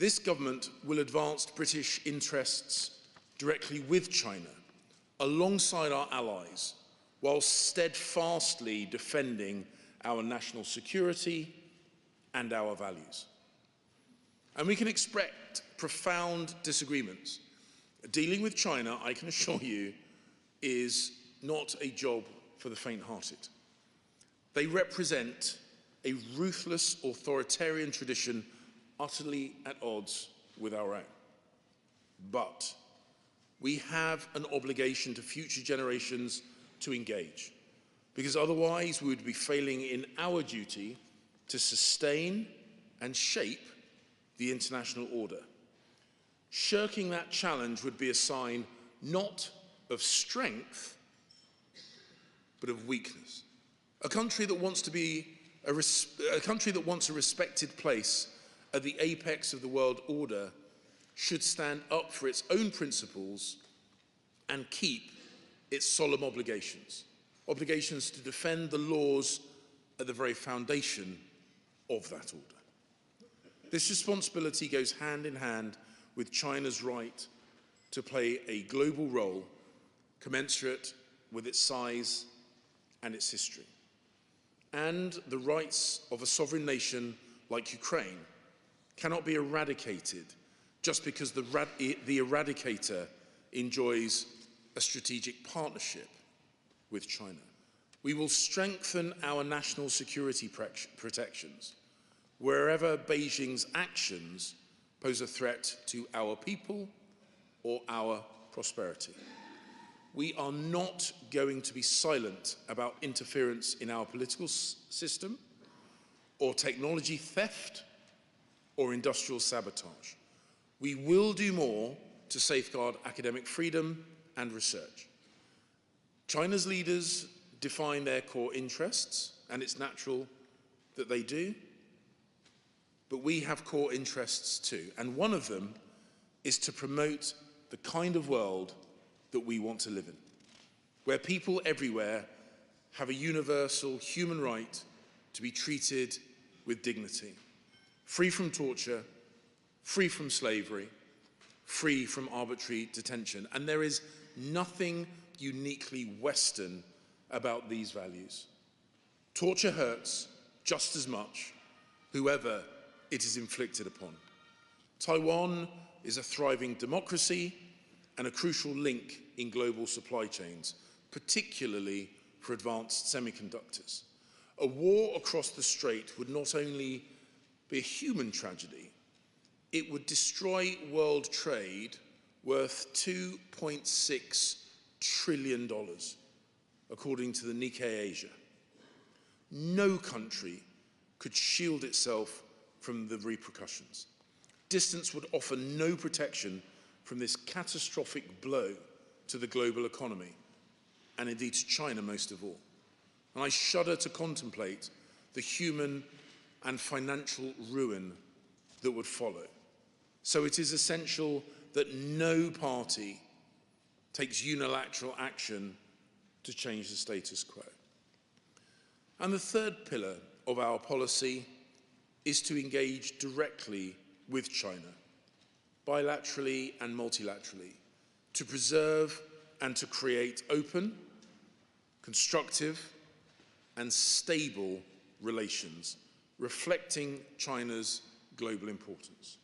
This government will advance British interests directly with China, alongside our allies, while steadfastly defending our national security and our values. And we can expect profound disagreements. Dealing with China, I can assure you, is not a job for the faint-hearted. They represent a ruthless authoritarian tradition utterly at odds with our own. But we have an obligation to future generations to engage, because otherwise we would be failing in our duty to sustain and shape the international order. Shirking that challenge would be a sign not of strength, but of weakness. A country that wants a respected place at the apex of the world order should stand up for its own principles and keep its solemn obligations to defend the laws at the very foundation of that order. This responsibility goes hand in hand with China's right to play a global role commensurate with its size and its history, and the rights of a sovereign nation like Ukraine cannot be eradicated just because the eradicator enjoys a strategic partnership with China. We will strengthen our national security protections wherever Beijing's actions pose a threat to our people or our prosperity. We are not going to be silent about interference in our political system, or technology theft, or industrial sabotage. We will do more to safeguard academic freedom and research. China's leaders define their core interests, and it's natural that they do, but we have core interests too, and one of them is to promote the kind of world that we want to live in, where people everywhere have a universal human right to be treated with dignity, free from torture, free from slavery, free from arbitrary detention. And there is nothing uniquely Western about these values. Torture hurts just as much, whoever it is inflicted upon. Taiwan is a thriving democracy and a crucial link in global supply chains, particularly for advanced semiconductors. A war across the strait would not only be a human tragedy, it would destroy world trade worth $2.6 trillion, according to the Nikkei Asia. No country could shield itself from the repercussions. Distance would offer no protection from this catastrophic blow to the global economy, and indeed to China most of all. And I shudder to contemplate the human and financial ruin that would follow. So it is essential that no party takes unilateral action to change the status quo. And the third pillar of our policy is to engage directly with China, bilaterally and multilaterally, to preserve and to create open, constructive, and stable relations, reflecting China's global importance.